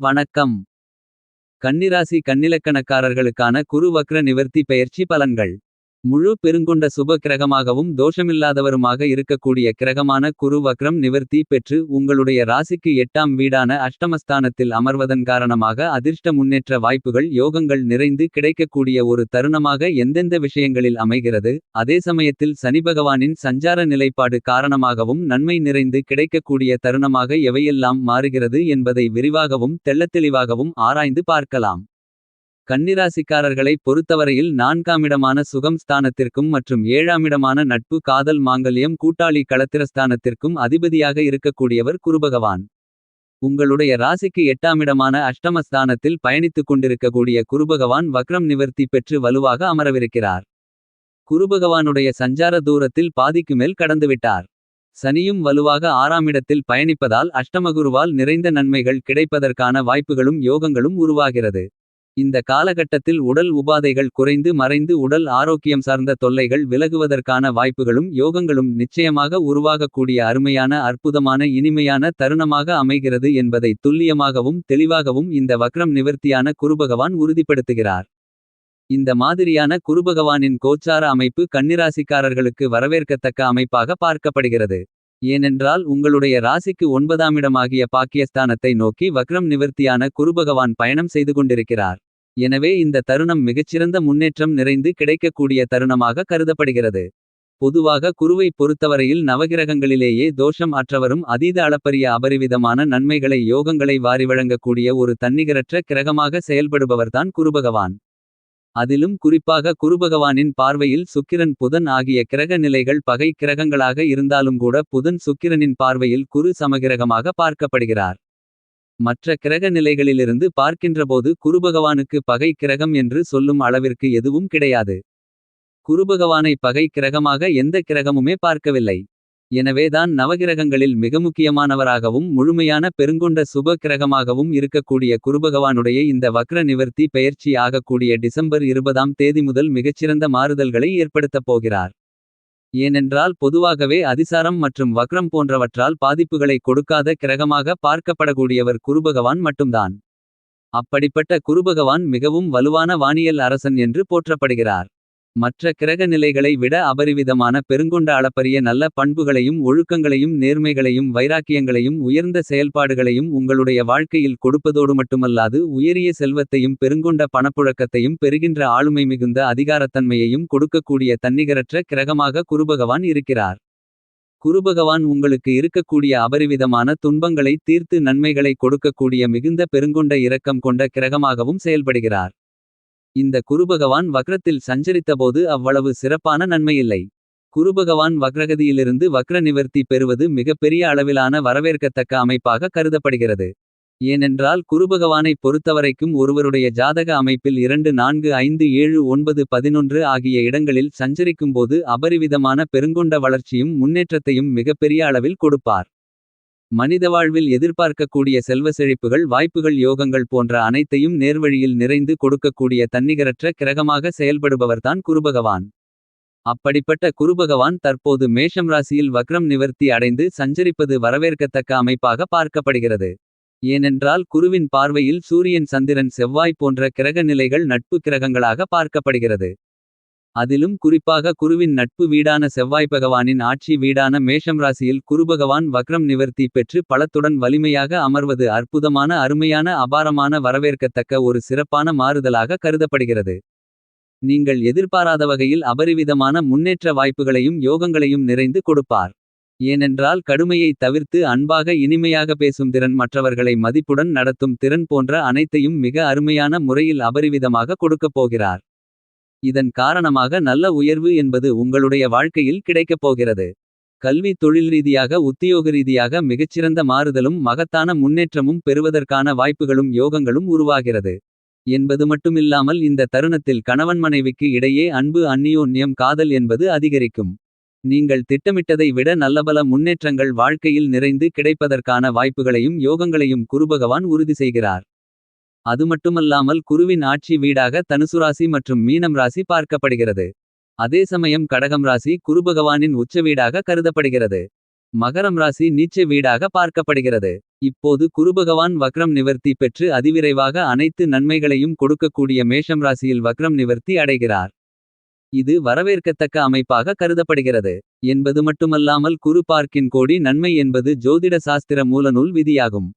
வணக்கம். கன்னிராசி கன்னிலக்கணக்காரர்களுக்கான குரு வக்ர நிவர்த்தி பெயர்ச்சி பலன்கள். முழு பெருங்கொண்ட சுப கிரகமாகவும் தோஷமில்லாதவருமாக இருக்கக்கூடிய கிரகமான குரு வக்ரம் நிவர்த்தி பெற்று உங்களுடைய ராசிக்கு 8ஆம் வீடான அஷ்டமஸ்தானத்தில் அமர்வதன் காரணமாக அதிர்ஷ்ட முன்னேற்ற வாய்ப்புகள் யோகங்கள் நிறைந்து கிடைக்கக்கூடிய ஒரு தருணமாக எந்தெந்த விஷயங்களில் அமைகிறது. அதே சமயத்தில் சனிபகவானின் சஞ்சார நிலைப்பாடு காரணமாகவும் நன்மை நிறைந்து கிடைக்கக்கூடிய தருணமாக எவையெல்லாம் மாறுகிறது என்பதை விரிவாகவும் தெள்ளத்தெளிவாகவும் ஆராய்ந்து பார்க்கலாம். கன்னிராசிக்காரர்களை பொறுத்தவரையில் 4ஆமிடமான சுகம் ஸ்தானத்திற்கும் மற்றும் 7ஆமிடமான நட்பு காதல் மாங்கல்யம் கூட்டாளி களத்திரஸ்தானத்திற்கும் அதிபதியாக இருக்கக்கூடியவர் குருபகவான். உங்களுடைய ராசிக்கு 8ஆமிடமான அஷ்டமஸ்தானத்தில் பயணித்துக் கொண்டிருக்கக்கூடிய குருபகவான் வக்ரம் நிவர்த்தி பெற்று வலுவாக அமரவிருக்கிறார். குருபகவானுடைய சஞ்சார தூரத்தில் பாதிக்கு மேல் கடந்துவிட்டார். சனியும் வலுவாக 6ஆமிடத்தில் பயணிப்பதால் அஷ்டமகுருவால் நிறைந்த நன்மைகள் கிடைப்பதற்கான வாய்ப்புகளும் யோகங்களும் உருவாகிறது. இந்த காலகட்டத்தில் உடல் உபாதைகள் குறைந்து மறைந்து உடல் ஆரோக்கியம் சார்ந்த தொல்லைகள் விலகுவதற்கான வாய்ப்புகளும் யோகங்களும் நிச்சயமாக உருவாகக்கூடிய அருமையான அற்புதமான இனிமையான தருணமாக அமைகிறது என்பதை துல்லியமாகவும் தெளிவாகவும் இந்த வக்ரம் நிவர்த்தியான குருபகவான் உறுதிப்படுத்துகிறார். இந்த மாதிரியான குருபகவானின் கோச்சார அமைப்பு கன்னிராசிக்காரர்களுக்கு வரவேற்கத்தக்க அமைப்பாக பார்க்கப்படுகிறது. ஏனென்றால் உங்களுடைய ராசிக்கு 9ஆமிடமாகிய பாக்கியஸ்தானத்தை நோக்கி வக்ரம் நிவர்த்தியான குருபகவான் பயணம் செய்து கொண்டிருக்கிறார். எனவே இந்த தருணம் மிகச்சிறந்த முன்னேற்றம் நிறைந்து கிடைக்கக்கூடிய தருணமாக கருதப்படுகிறது. பொதுவாக குருவை பொறுத்தவரையில் நவகிரகங்களிலேயே தோஷம் அற்றவரும் அதீத அளப்பரிய அபரிவிதமான நன்மைகளை யோகங்களை வாரி வழங்கக்கூடிய ஒரு தன்னிகரற்ற கிரகமாக செயல்படுபவர்தான் குருபகவான். அதிலும் குறிப்பாக குருபகவானின் பார்வையில் சுக்கிரன் புதன் ஆகிய கிரக நிலைகள் பகை கிரகங்களாக இருந்தாலும் கூட புதன் சுக்கிரனின் பார்வையில் குரு சமகிரகமாக பார்க்கப்படுகிறார். மற்ற கிரக நிலைகளிலிருந்து பார்க்கின்றபோது குருபகவானுக்கு பகை கிரகம் என்று சொல்லும் அளவிற்கு எதுவும் கிடையாது. குருபகவானை பகை கிரகமாக எந்த கிரகமுமே பார்க்கவில்லை. எனவேதான் நவகிரகங்களில் மிக முக்கியமானவராகவும் முழுமையான பெருங்கொண்ட சுப கிரகமாகவும் இருக்கக்கூடிய குருபகவானுடைய இந்த வக்ர நிவர்த்தி பெயர்ச்சி ஆகக்கூடிய டிசம்பர் 20ஆம் தேதி முதல் மிகச்சிறந்த மாறுதல்களை ஏற்படுத்தப் போகிறார். ஏனென்றால் பொதுவாகவே அதிசாரம் மற்றும் வக்ரம் போன்றவற்றால் பாதிப்புகளை கொடுக்காத கிரகமாக பார்க்கப்படக்கூடியவர் குருபகவான் மட்டும்தான். அப்படிப்பட்ட குருபகவான் மிகவும் வலுவான வானியல் அரசன் என்று போற்றப்படுகிறார். மற்ற கிரக நிலைகளை விட அபரிவிதமான பெருங்கொண்ட அளப்பரிய நல்ல பண்புகளையும் ஒழுக்கங்களையும் நேர்மைகளையும் வைராக்கியங்களையும் உயர்ந்த செயல்பாடுகளையும் உங்களுடைய வாழ்க்கையில் கொடுப்பதோடு மட்டுமல்லாது உயரிய செல்வத்தையும் பெருங்கொண்ட பணப்புழக்கத்தையும் பெறுகின்ற ஆளுமை மிகுந்த அதிகாரத்தன்மையையும் கொடுக்கக்கூடிய தன்னிகரற்ற கிரகமாக குருபகவான் இருக்கிறார். குருபகவான் உங்களுக்கு இருக்கக்கூடிய அபரிவிதமான துன்பங்களை தீர்த்து நன்மைகளை கொடுக்கக்கூடிய மிகுந்த பெருங்கொண்ட இரக்கம் கொண்ட கிரகமாகவும் செயல்படுகிறார். இந்த குருபகவான் வக்ரத்தில் சஞ்சரித்தபோது அவ்வளவு சிறப்பான நன்மையில்லை. குருபகவான் வக்ரகதியிலிருந்து வக்ர நிவர்த்தி பெறுவது மிகப்பெரிய அளவிலான வரவேற்கத்தக்க அமைப்பாக கருதப்படுகிறது. ஏனென்றால் குருபகவானை பொறுத்தவரைக்கும் ஒருவருடைய ஜாதக அமைப்பில் 2 4 5 7 9 11 ஆகிய இடங்களில் சஞ்சரிக்கும்போது அபரிவிதமான பெருங்கொண்ட வளர்ச்சியும் முன்னேற்றத்தையும் மிகப்பெரிய அளவில் கொடுப்பார். மனித வாழ்வில் எதிர்பார்க்கக்கூடிய செல்வ செழிப்புகள் வாய்ப்புகள் யோகங்கள் போன்ற அனைத்தையும் நேர்வழியில் நிறைந்து கொடுக்கக்கூடிய தன்னிகரற்ற கிரகமாக செயல்படுபவர்தான் குருபகவான். அப்படிப்பட்ட குருபகவான் தற்போது மேஷம் ராசியில் வக்ரம் நிவர்த்தி அடைந்து சஞ்சரிப்பது வரவேற்கத்தக்க அமைப்பாக பார்க்கப்படுகிறது. ஏனென்றால் குருவின் பார்வையில் சூரியன் சந்திரன் செவ்வாய் போன்ற கிரக நிலைகள் நட்பு கிரகங்களாக பார்க்கப்படுகிறது. அதிலும் குறிப்பாக குருவின் நட்பு வீடான செவ்வாய் பகவானின் ஆட்சி வீடான மேஷம் ராசியில் குருபகவான் வக்ரம் நிவர்த்தி பெற்று பலத்துடன் வலிமையாக அமர்வது அற்புதமான அருமையான அபாரமான வரவேற்கத்தக்க ஒரு சிறப்பான மாறுதலாக கருதப்படுகிறது. நீங்கள் எதிர்பாராத வகையில் அபரிவிதமான முன்னேற்ற வாய்ப்புகளையும் யோகங்களையும் நிறைந்து கொடுப்பார். ஏனென்றால் கடுமையை தவிர்த்து அன்பாக இனிமையாக பேசும் திறன் மற்றவர்களை மதிப்புடன் நடத்தும் திறன் போன்ற அனைத்தையும் மிக அருமையான முறையில் அபரிவிதமாக கொடுக்கப் போகிறார். இதன் காரணமாக நல்ல உயர்வு என்பது உங்களுடைய வாழ்க்கையில் கிடைக்கப் போகிறது. கல்வி தொழில் ரீதியாக உத்தியோக ரீதியாக மிகச்சிறந்த மாறுதலும் மகத்தான முன்னேற்றமும் பெறுவதற்கான வாய்ப்புகளும் யோகங்களும் உருவாகிறது. என்பது மட்டுமில்லாமல் இந்த தருணத்தில் கணவன் மனைவிக்கு இடையே அன்பு அந்நியோன்யம் காதல் என்பது அதிகரிக்கும். நீங்கள் திட்டமிட்டதை விட நல்லபல முன்னேற்றங்கள் வாழ்க்கையில் நிறைந்து கிடைப்பதற்கான வாய்ப்புகளையும் யோகங்களையும் குருபகவான் உறுதி செய்கிறார். அது மட்டுமல்லாமல் குருவின் ஆட்சி வீடாக தனுசு ராசி மற்றும் மீனம் ராசி பார்க்கப்படுகிறது. அதே சமயம் கடகம் ராசி குருபகவானின் உச்ச வீடாக கருதப்படுகிறது. மகரம் ராசி நீச்ச வீடாக பார்க்கப்படுகிறது. இப்போது குருபகவான் வக்ரம் நிவர்த்தி பெற்று அதிவிரைவாக அனைத்து நன்மைகளையும் கொடுக்கக்கூடிய மேஷம் ராசியில் வக்ரம் நிவர்த்தி அடைகிறார். இது வரவேற்கத்தக்க அமைப்பாக கருதப்படுகிறது. என்பது மட்டுமல்லாமல் குரு பார்க்கின் கோடி நன்மை என்பது ஜோதிட சாஸ்திர மூலநூல் விதியாகும்.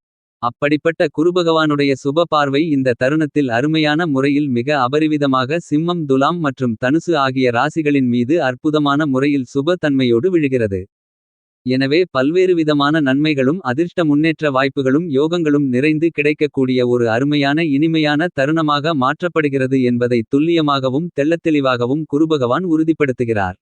அப்படிப்பட்ட குருபகவானுடைய சுப பார்வை இந்த தருணத்தில் அருமையான முறையில் மிக அபரிவிதமாக சிம்மம் துலாம் மற்றும் தனுசு ஆகிய ராசிகளின் மீது அற்புதமான முறையில் சுப தன்மையோடு விழுகிறது. எனவே பல்வேறு விதமான நன்மைகளும் அதிர்ஷ்ட முன்னேற்ற வாய்ப்புகளும் யோகங்களும் நிறைந்து கிடைக்கக்கூடிய ஒரு அருமையான இனிமையான தருணமாக மாற்றப்படுகிறது என்பதை துல்லியமாகவும் தெள்ளத்தெளிவாகவும் குருபகவான் உறுதிப்படுத்துகிறார்.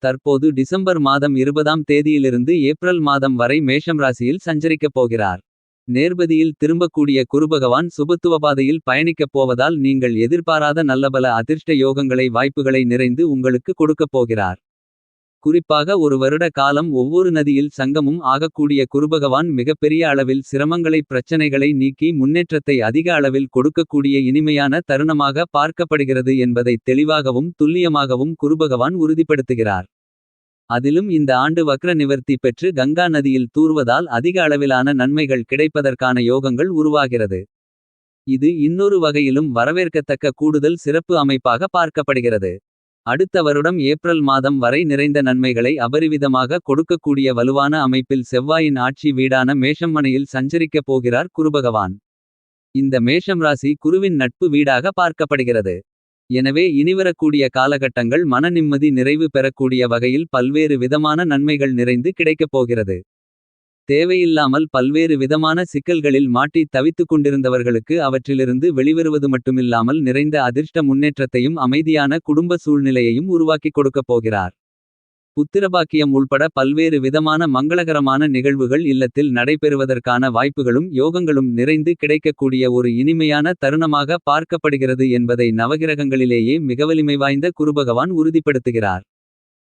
தற்போது டிசம்பர் மாதம் 20ஆம் தேதியிலிருந்து ஏப்ரல் மாதம் வரை மேஷம் ராசியில் சஞ்சரிக்கப் போகிறார். நேர்பதியில் திரும்பக்கூடிய குருபகவான் சுபத்துவபாதையில் பயணிக்கப் போவதால் நீங்கள் எதிர்பாராத நல்லபல அதிர்ஷ்ட யோகங்களை வாய்ப்புகளை நிறைந்து உங்களுக்கு கொடுக்கப் போகிறார். குறிப்பாக ஒரு வருட காலம் ஒவ்வொரு நதியில் சங்கமும் ஆகக்கூடிய குருபகவான் மிகப்பெரிய அளவில் சிரமங்களை பிரச்சனைகளை நீக்கி முன்னேற்றத்தை அதிக அளவில் கொடுக்கக்கூடிய இனிமையான தருணமாக பார்க்கப்படுகிறது என்பதை தெளிவாகவும் துல்லியமாகவும் குருபகவான் உறுதிப்படுத்துகிறார். அதிலும் இந்த ஆண்டு வக்ர நிவர்த்தி பெற்று கங்கா நதியில் தூர்வதால் அதிக அளவிலான நன்மைகள் கிடைப்பதற்கான யோகங்கள் உருவாகிறது. இது இன்னொரு வகையிலும் வரவேற்கத்தக்க கூடுதல் சிறப்பு அமைப்பாக பார்க்கப்படுகிறது. அடுத்த வருடம் ஏப்ரல் மாதம் வரை நிறைந்த நன்மைகளை அபரிவிதமாக கொடுக்கக்கூடிய வலுவான அமைப்பில் செவ்வாயின் ஆட்சி வீடான மேஷம் மனையில் சஞ்சரிக்கப் போகிறார் குருபகவான். இந்த மேஷம் ராசி குருவின் நட்பு வீடாக பார்க்கப்படுகிறது. எனவே இனிவரக்கூடிய காலகட்டங்கள் மன நிம்மதி நிறைவு பெறக்கூடிய வகையில் பல்வேறு விதமான நன்மைகள் நிறைந்து கிடைக்கப் போகிறது. தேவையில்லாமல் பல்வேறு விதமான சிக்கல்களில் மாட்டி தவித்துக் கொண்டிருந்தவர்களுக்கு அவற்றிலிருந்து வெளிவருவது மட்டுமில்லாமல் நிறைந்த அதிர்ஷ்ட முன்னேற்றத்தையும் அமைதியான குடும்ப சூழ்நிலையையும் உருவாக்கிக் கொடுக்கப் போகிறார். புத்திரபாக்கியம் உள்பட பல்வேறு விதமான மங்களகரமான நிகழ்வுகள் இல்லத்தில் நடைபெறுவதற்கான வாய்ப்புகளும் யோகங்களும் நிறைந்து கிடைக்கக்கூடிய ஒரு இனிமையான தருணமாக பார்க்கப்படுகிறது என்பதை நவகிரகங்களிலேயே மிகவலிமை வாய்ந்த குருபகவான் உறுதிப்படுத்துகிறார்.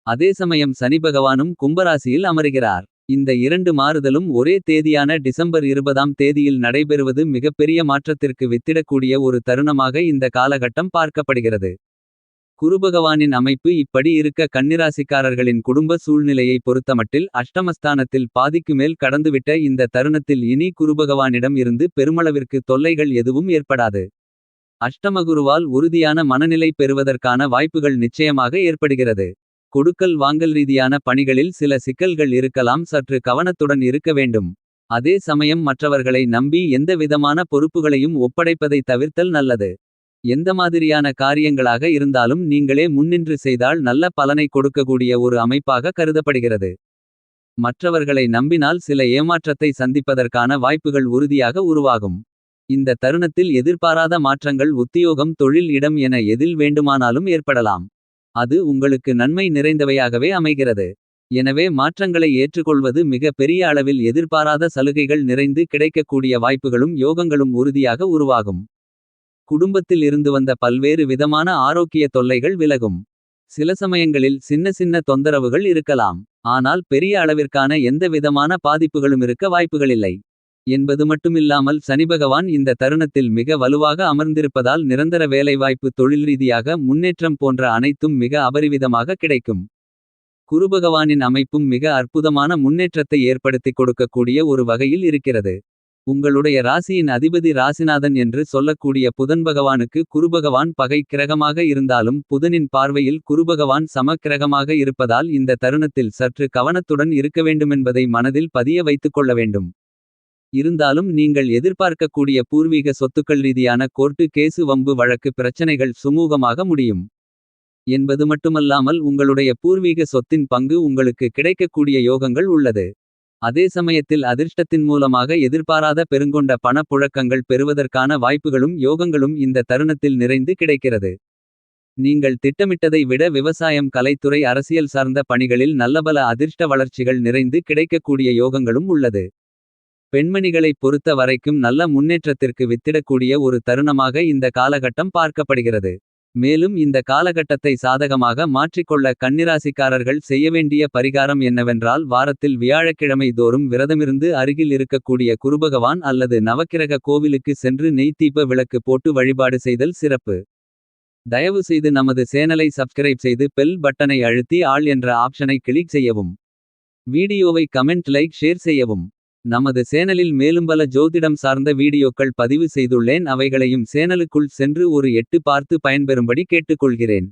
அதே சமயம் சனி பகவானும் கும்பராசியில் அமருகிறார். இந்த இரண்டு மாறுதலும் ஒரே தேதியான டிசம்பர் 20ஆம் தேதியில் நடைபெறுவது மிகப்பெரிய மாற்றத்திற்கு வித்திடக்கூடிய ஒரு தருணமாக இந்த காலகட்டம் பார்க்கப்படுகிறது. குருபகவானின் அமைப்பு இப்படி இருக்க கன்னிராசிக்காரர்களின் குடும்ப சூழ்நிலையை பொறுத்தமட்டில் அஷ்டமஸ்தானத்தில் பாதிக்கு மேல் கடந்துவிட்ட இந்த தருணத்தில் இனி குருபகவானிடம் இருந்து பெருமளவிற்கு தொல்லைகள் எதுவும் ஏற்படாது. அஷ்டமகுருவால் உறுதியான மனநிலை பெறுவதற்கான வாய்ப்புகள் நிச்சயமாக ஏற்படுகிறது. கொடுக்கல் வாங்கல் ரீதியான பணிகளில் சில சிக்கல்கள் இருக்கலாம், சற்று கவனத்துடன் இருக்க வேண்டும். அதே சமயம் மற்றவர்களை நம்பி எந்த விதமான பொறுப்புகளையும் ஒப்படைப்பதை தவிர்த்தல் நல்லது. எந்த மாதிரியான காரியங்களாக இருந்தாலும் நீங்களே முன்னின்று செய்தால் நல்ல பலனை கொடுக்கக்கூடிய ஒரு அமைப்பாக கருதப்படுகிறது. மற்றவர்களை நம்பினால் சில ஏமாற்றத்தை சந்திப்பதற்கான வாய்ப்புகள் உறுதியாக உருவாகும். இந்த தருணத்தில் எதிர்பாராத மாற்றங்கள் உத்தியோகம் தொழில் இடம் என எதில் வேண்டுமானாலும் ஏற்படலாம். அது உங்களுக்கு நன்மை நிறைந்தவையாகவே அமைகிறது. எனவே மாற்றங்களை ஏற்றுக்கொள்வது மிக பெரிய அளவில் எதிர்பாராத சலுகைகள் நிறைந்து கிடைக்கக்கூடிய வாய்ப்புகளும் யோகங்களும் உறுதியாக உருவாகும். குடும்பத்தில் இருந்து வந்த பல்வேறு விதமான ஆரோக்கிய தொல்லைகள் விலகும். சில சமயங்களில் சின்ன சின்ன தொந்தரவுகள் இருக்கலாம். ஆனால் பெரிய அளவிற்கான எந்த விதமான பாதிப்புகளும் இருக்க வாய்ப்புகளில்லை. என்பது மட்டுமில்லாமல் சனிபகவான் இந்த தருணத்தில் மிக வலுவாக அமர்ந்திருப்பதால் நிரந்தர வேலைவாய்ப்பு தொழில் ரீதியாக முன்னேற்றம் போன்ற அனைத்தும் மிக அபரிவிதமாக கிடைக்கும். குருபகவானின் அமைப்பும் மிக அற்புதமான முன்னேற்றத்தை ஏற்படுத்திக் கொடுக்கக்கூடிய ஒரு வகையில் இருக்கிறது. உங்களுடைய ராசியின் அதிபதி ராசிநாதன் என்று சொல்லக்கூடிய புதன் பகவானுக்கு குருபகவான் பகை கிரகமாக இருந்தாலும் புதனின் பார்வையில் குருபகவான் சம கிரகமாக இருப்பதால் இந்த தருணத்தில் சற்று கவனத்துடன் இருக்க வேண்டுமென்பதை மனதில் பதிய வைத்துக் கொள்ள வேண்டும். இருந்தாலும் நீங்கள் எதிர்பார்க்கக்கூடிய பூர்வீக சொத்துக்கள் ரீதியான கோர்ட்டு கேசு வம்பு வழக்கு பிரச்சனைகள் சுமூகமாக முடியும். என்பது மட்டுமல்லாமல் உங்களுடைய பூர்வீக சொத்தின் பங்கு உங்களுக்கு கிடைக்கக்கூடிய யோகங்கள் உள்ளது. அதே சமயத்தில் அதிர்ஷ்டத்தின் மூலமாக எதிர்பாராத பெருங்கொண்ட பண புழக்கங்கள் பெறுவதற்கான வாய்ப்புகளும் யோகங்களும் இந்த தருணத்தில் நிறைந்து கிடைக்கிறது. நீங்கள் திட்டமிட்டதை விட விவசாயம் கலைத்துறை அரசியல் சார்ந்த பணிகளில் நல்லபல அதிர்ஷ்ட வளர்ச்சிகள் நிறைந்து கிடைக்கக்கூடிய யோகங்களும் உள்ளது. பெண்மணிகளைப் பொறுத்த வரைக்கும் நல்ல முன்னேற்றத்திற்கு வித்திடக்கூடிய ஒரு தருணமாக இந்த காலகட்டம் பார்க்கப்படுகிறது. மேலும் இந்த காலகட்டத்தை சாதகமாக மாற்றிக்கொள்ள கன்னிராசிக்காரர்கள் செய்யவேண்டிய பரிகாரம் என்னவென்றால் வாரத்தில் வியாழக்கிழமை தோறும் விரதமிருந்து அருகில் இருக்கக்கூடிய குருபகவான் அல்லது நவக்கிரக கோவிலுக்கு சென்று நெய்த்தீப விளக்கு போட்டு வழிபாடு செய்தல் சிறப்பு. தயவு செய்து நமது சேனலை சப்ஸ்கிரைப் செய்து பெல் பட்டனை அழுத்தி ஆல் என்ற ஆப்ஷனை கிளிக் செய்யவும். வீடியோவை கமெண்ட் லைக் ஷேர் செய்யவும். நமது சேனலில் மேலும் பல ஜோதிடம் சார்ந்த வீடியோக்கள் பதிவு செய்துள்ளேன். அவைகளையும் சேனலுக்குள் சென்று ஒரு எட்டு பார்த்து பயன்பெறும்படி கேட்டுக்கொள்கிறேன்.